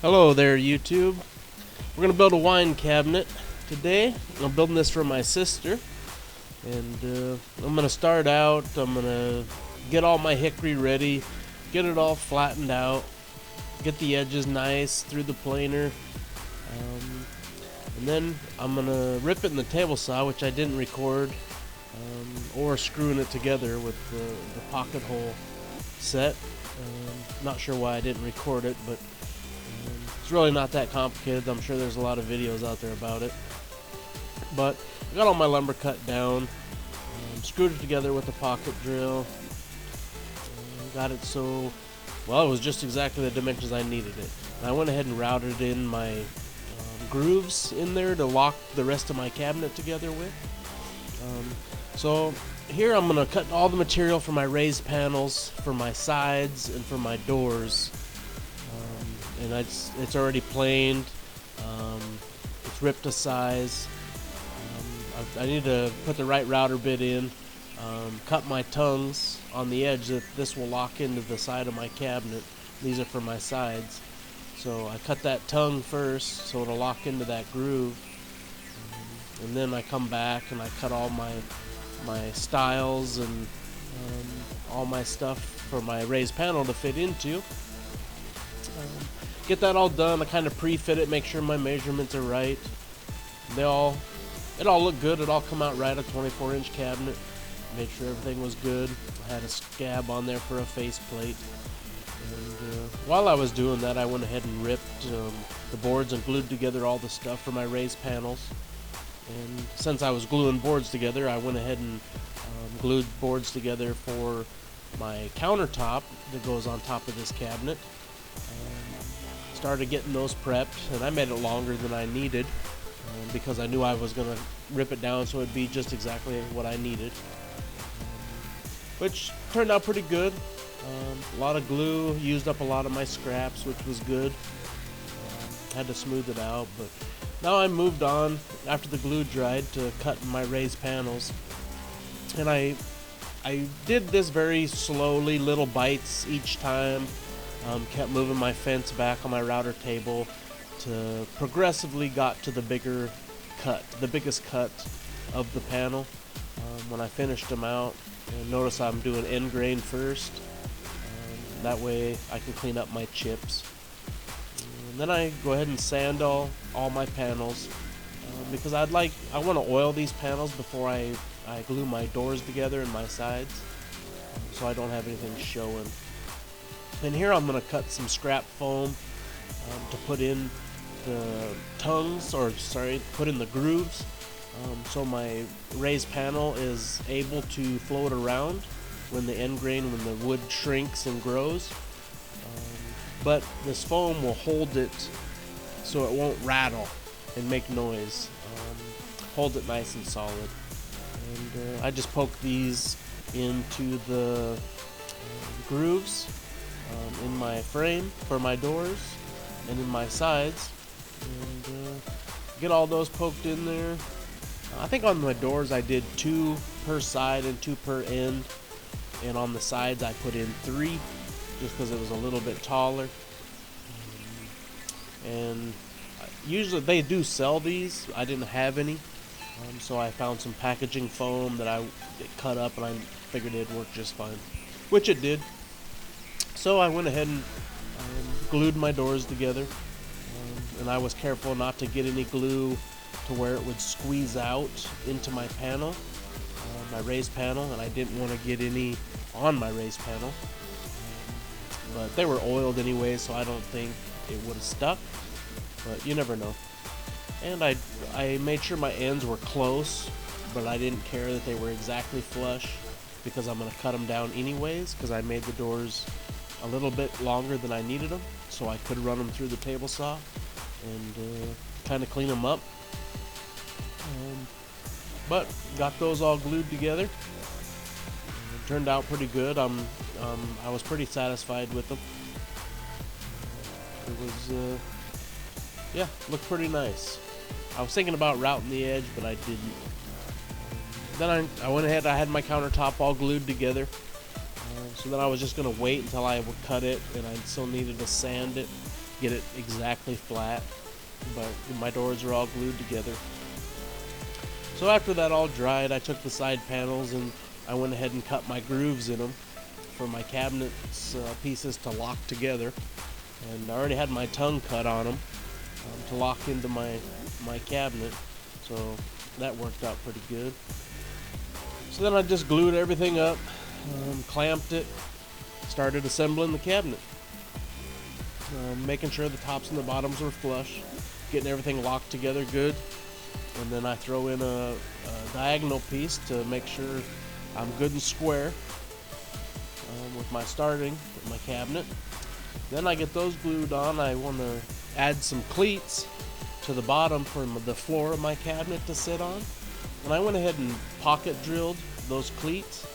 Hello there, YouTube. We're going to build a wine cabinet today. I'm building this for my sister. And I'm going to start out. I'm going to get all my hickory ready, get it all flattened out, get the edges nice through the planer. And then I'm going to rip it in the table saw, which I didn't record, or screwing it together with the pocket hole set. Not sure why I didn't record it, but it's really not that complicated. I'm sure there's a lot of videos out there about it. But I got all my lumber cut down, screwed it together with a pocket drill, got it so, well, it was just exactly the dimensions I needed it. And I went ahead and routed in my grooves in there to lock the rest of my cabinet together with. So here I'm going to cut all the material for my raised panels, for my sides, and for my doors. And it's already planed. It's ripped to size. I need to put the right router bit in. Cut my tongues on the edge that this will lock into the side of my cabinet. These are for my sides. So I cut that tongue first so it'll lock into that groove. And then I come back and I cut all my stiles and all my stuff for my raised panel to fit into. Get that all done. I kind of pre-fit it, make sure my measurements are right. It all looked good. It all come out right. A 24-inch cabinet. Made sure everything was good. I had a scab on there for a faceplate. And while I was doing that, I went ahead and ripped the boards and glued together all the stuff for my raised panels. And since I was gluing boards together, I went ahead and glued boards together for my countertop that goes on top of this cabinet. Started getting those prepped, and I made it longer than I needed because I knew I was going to rip it down so it'd be just exactly what I needed, which turned out pretty good. A lot of glue, used up a lot of my scraps, which was good. Had to smooth it out, but now I moved on after the glue dried to cutting my raised panels, and I did this very slowly, little bites each time. Kept moving my fence back on my router table to progressively got to the biggest cut of the panel. When I finished them out, notice I'm doing end grain first. That way I can clean up my chips. And then I go ahead and sand all my panels because I want to oil these panels before I glue my doors together and my sides, so I don't have anything showing. And here I'm going to cut some scrap foam to put in the tongues, put in the grooves, so my raised panel is able to float around when the wood shrinks and grows. But this foam will hold it so it won't rattle and make noise. Hold it nice and solid. And I just poke these into the grooves in my frame for my doors and in my sides, and get all those poked in there. I think on my doors I did 2 per side and 2 per end, and on the sides I put in 3 just because it was a little bit taller. And usually they do sell these. I didn't have any, so I found some packaging foam that I cut up, and I figured it'd work just fine, which it did. So I went ahead and glued my doors together, and I was careful not to get any glue to where it would squeeze out into my panel, my raised panel, and I didn't want to get any on my raised panel. But they were oiled anyway, so I don't think it would have stuck, but you never know. And I made sure my ends were close, but I didn't care that they were exactly flush because I'm going to cut them down anyways, because I made the doors a little bit longer than I needed them, so I could run them through the table saw and kind of clean them up. But got those all glued together. It turned out pretty good. I was pretty satisfied with them. It was looked pretty nice. I was thinking about routing the edge, but I didn't. Then I went ahead. I had my countertop all glued together. So then I was just going to wait until I would cut it, and I still needed to sand it get it exactly flat, but my doors are all glued together. So after that all dried, I took the side panels and I went ahead and cut my grooves in them for my cabinets pieces to lock together. And I already had my tongue cut on them to lock into my cabinet, so that worked out pretty good. So then I just glued everything up, clamped it, started assembling the cabinet, making sure the tops and the bottoms were flush, getting everything locked together good, and then I throw in a diagonal piece to make sure I'm good and square with my cabinet. Then I get those glued on. I want to add some cleats to the bottom for the floor of my cabinet to sit on, and I went ahead and pocket drilled those cleats.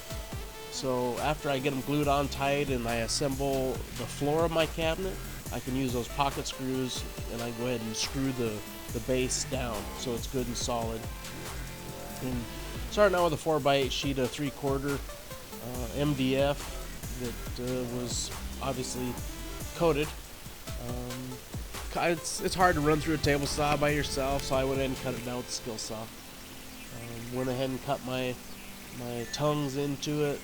So after I get them glued on tight and I assemble the floor of my cabinet, I can use those pocket screws and I go ahead and screw the base down so it's good and solid. And starting out with a 4x8 sheet of 3/4 MDF that was obviously coated. It's hard to run through a table saw by yourself, so I went ahead and cut it down with the skill saw. Went ahead and cut my tongues into it,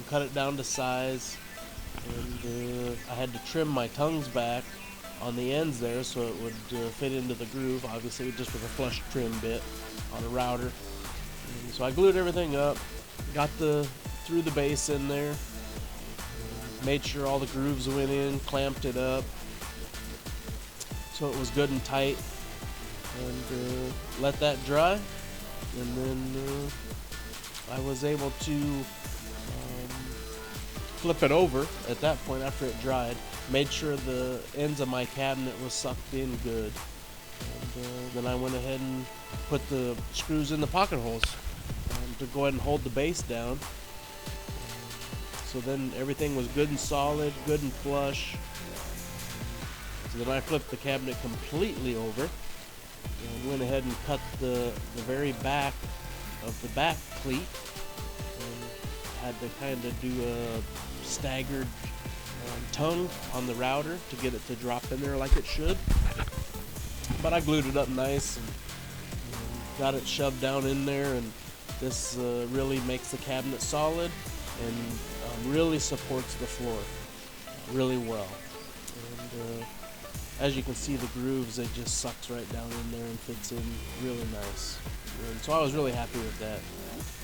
cut it down to size, and I had to trim my tongues back on the ends there so it would fit into the groove, obviously just with a flush trim bit on a router. And so I glued everything up, got threw the base in there, made sure all the grooves went in, clamped it up so it was good and tight, and let that dry. And then I was able to flip it over at that point after it dried. Made sure the ends of my cabinet was sucked in good. And then I went ahead and put the screws in the pocket holes to go ahead and hold the base down. So then everything was good and solid, good and flush. So then I flipped the cabinet completely over and went ahead and cut the very back of the back cleat, and had to kind of do a staggered tongue on the router to get it to drop in there like it should. But I glued it up nice and got it shoved down in there, and this really makes the cabinet solid and really supports the floor really well. And as you can see, the grooves, it just sucks right down in there and fits in really nice. And so I was really happy with that.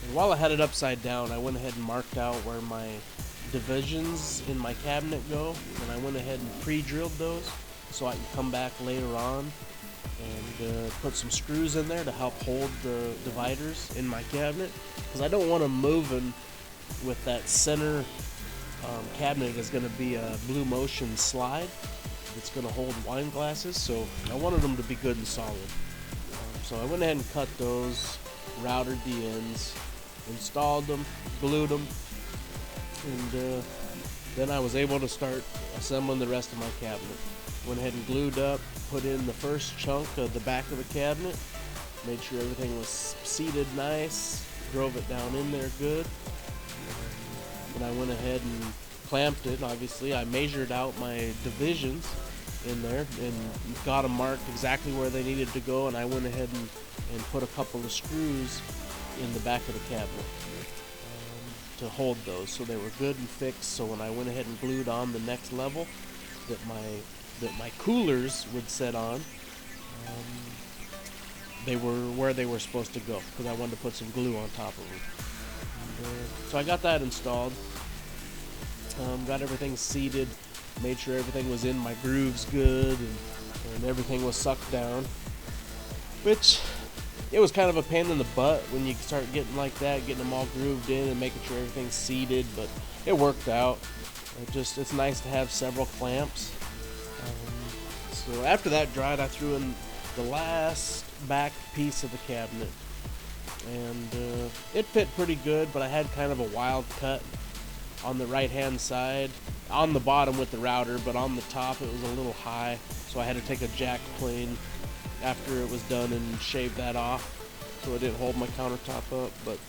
And while I had it upside down, I went ahead and marked out where my divisions in my cabinet go, and I went ahead and pre-drilled those so I can come back later on and put some screws in there to help hold the dividers in my cabinet, because I don't want them moving with that center cabinet is going to be a Blue Motion slide that's going to hold wine glasses, so I wanted them to be good and solid. So I went ahead and cut those, routed the ends, installed them, glued them, and then I was able to start assembling the rest of my cabinet. Went ahead and glued up, put in the first chunk of the back of the cabinet, made sure everything was seated nice, drove it down in there good. And I went ahead and clamped it. Obviously, I measured out my divisions in there and got them marked exactly where they needed to go, and I went ahead and put a couple of screws in the back of the cabinet to hold those so they were good and fixed, so when I went ahead and glued on the next level that my coolers would sit on, they were where they were supposed to go, because I wanted to put some glue on top of them. So I got that installed, got everything seated, made sure everything was in my grooves good, and everything was sucked down, which it was kind of a pain in the butt when you start getting like that, getting them all grooved in and making sure everything's seated, but it worked out. It's nice to have several clamps. So after that dried, I threw in the last back piece of the cabinet, and it fit pretty good, but I had kind of a wild cut on the right hand side on the bottom with the router, but on the top it was a little high, so I had to take a jack plane after it was done and shave that off so it didn't hold my countertop up. But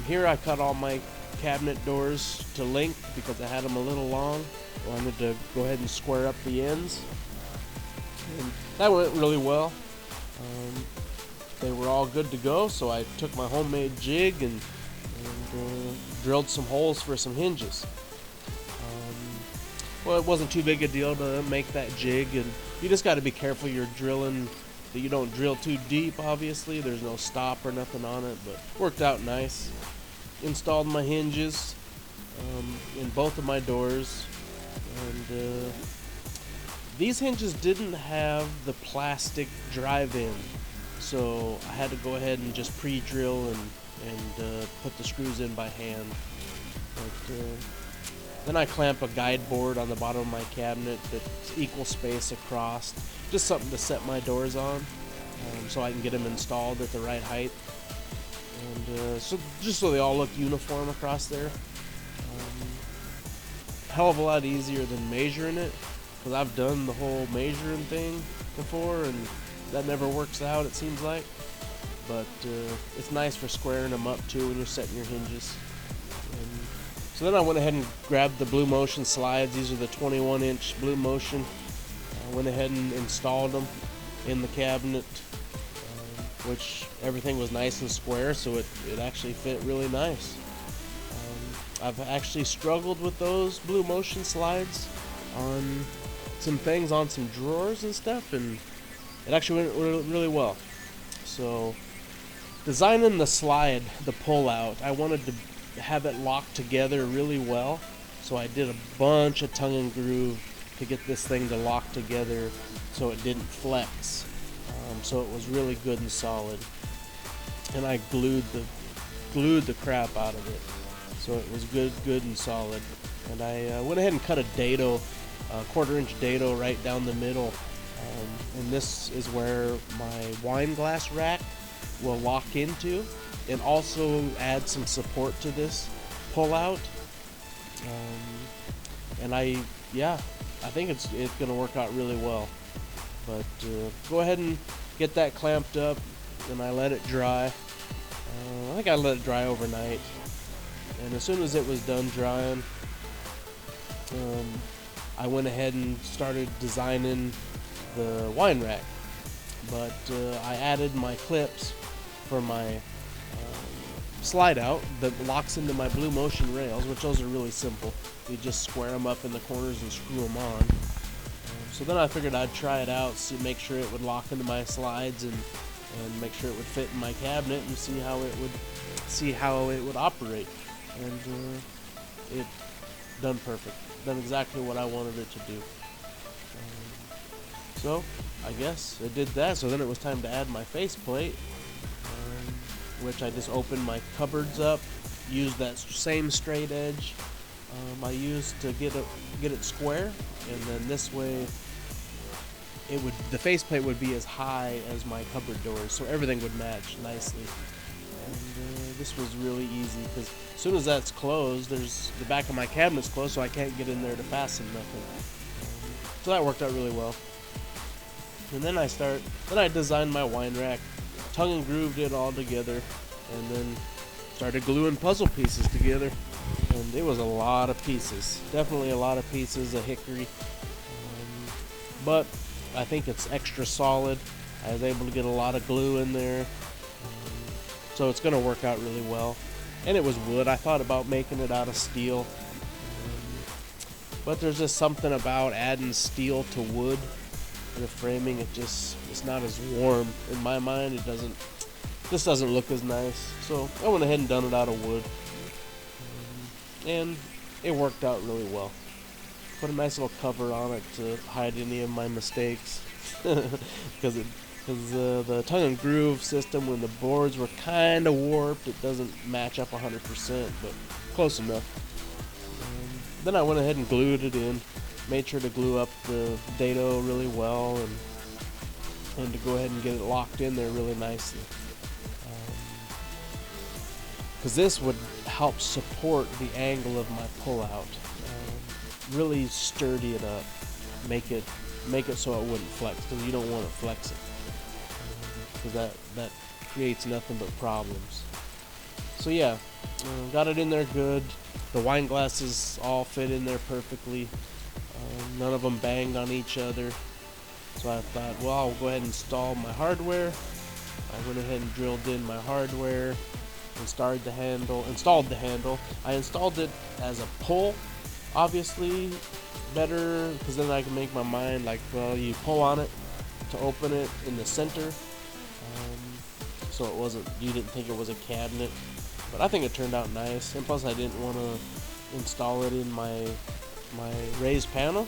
here I cut all my cabinet doors to length because I had them a little long, wanted to go ahead and square up the ends, and that went really well. They were all good to go, so I took my homemade jig and drilled some holes for some hinges. Well, it wasn't too big a deal to make that jig, and you just got to be careful you're drilling, that you don't drill too deep. Obviously there's no stop or nothing on it, but worked out nice. Installed my hinges in both of my doors, and these hinges didn't have the plastic drive-in, so I had to go ahead and just pre-drill and put the screws in by hand. But then I clamp a guide board on the bottom of my cabinet that's equal space across, just something to set my doors on, so I can get them installed at the right height, and so they all look uniform across there. Hell of a lot easier than measuring it, because I've done the whole measuring thing before, and that never works out, it seems like. But it's nice for squaring them up too when you're setting your hinges. So then I went ahead and grabbed the Blue Motion slides. These are the 21-inch Blue Motion. I went ahead and installed them in the cabinet, which everything was nice and square, so it actually fit really nice. I've actually struggled with those Blue Motion slides on some things, on some drawers and stuff, and it actually went really well. So designing the slide, the pull out, I wanted to have it locked together really well, so I did a bunch of tongue and groove to get this thing to lock together so it didn't flex, so it was really good and solid. And I glued the crap out of it, so it was good and solid. And I went ahead and cut a dado, a 1/4-inch dado right down the middle, and this is where my wine glass rack will lock into, and also add some support to this pull out. And I think it's gonna work out really well. But go ahead and get that clamped up, and I let it dry. I think I let it dry overnight, and as soon as it was done drying, I went ahead and started designing the wine rack. But I added my clips for my slide out that locks into my Blue Motion rails, which those are really simple. You just square them up in the corners and screw them on. So then I figured I'd try it out, make sure it would lock into my slides, and make sure it would fit in my cabinet, and see how it would operate. And it done perfect, done exactly what I wanted it to do. So I guess it did that. So then it was time to add my faceplate, which I just opened my cupboards up, used that same straight edge I used to get it square, and then this way the faceplate would be as high as my cupboard doors, so everything would match nicely. And this was really easy, because as soon as that's closed, the back of my cabinet's closed, so I can't get in there to fasten nothing. So that worked out really well. And then I designed my wine rack, tongue and grooved it all together, and then started gluing puzzle pieces together. And it was a lot of pieces, definitely a lot of pieces of hickory, but I think it's extra solid. I was able to get a lot of glue in there, so it's going to work out really well. And it was wood. I thought about making it out of steel, but there's just something about adding steel to wood for the framing. It's not as warm in my mind. This doesn't look as nice, so I went ahead and done it out of wood, and it worked out really well. Put a nice little cover on it to hide any of my mistakes, because the tongue and groove system, when the boards were kind of warped, it doesn't match up 100%, but close enough. Then I went ahead and glued it in, made sure to glue up the dado really well, and to go ahead and get it locked in there really nicely. Because this would help support the angle of my pullout, really sturdy it up, make it so it wouldn't flex, because you don't want it flexing, because that creates nothing but problems. So yeah, got it in there good. The wine glasses all fit in there perfectly. None of them banged on each other. So I thought, well, I'll go ahead and install my hardware. I went ahead and drilled in my hardware, installed the handle. I installed it as a pull, obviously better, because then I can make my mind like, well, you pull on it to open it in the center, so you didn't think it was a cabinet. But I think it turned out nice, and plus I didn't want to install it in my raised panel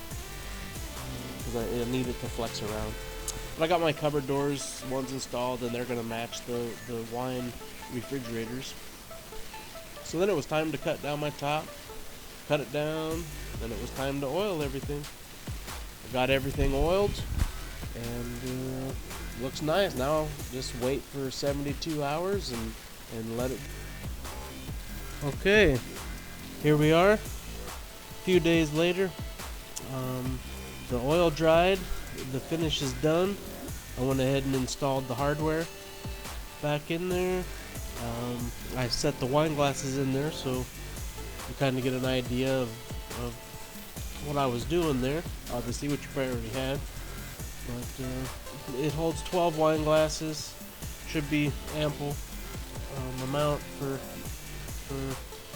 because I need it to flex around. But I got my cupboard doors ones installed, and they're going to match the wine refrigerators. So then it was time to cut down my top, cut it down, then it was time to oil everything. I got everything oiled, and looks nice. Now just wait for 72 hours and let it. Okay, here we are. A few days later, the oil dried, the finish is done. I went ahead and installed the hardware back in there. I set the wine glasses in there so you kind of get an idea of what I was doing there. Obviously, which you probably already had. But it holds 12 wine glasses. Should be ample amount for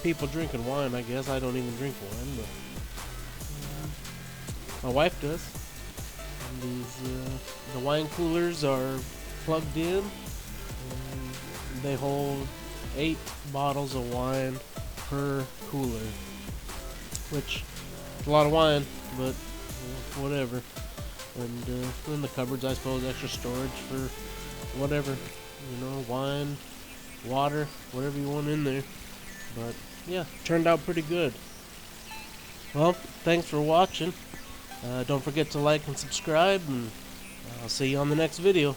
people drinking wine, I guess. I don't even drink wine, but my wife does. And the wine coolers are plugged in. And they hold 8 bottles of wine per cooler, which is a lot of wine, but whatever. And in the cupboards, I suppose, extra storage for whatever, wine, water, whatever you want in there. But yeah, turned out pretty good. Well, thanks for watching. Don't forget to like and subscribe, and I'll see you on the next video.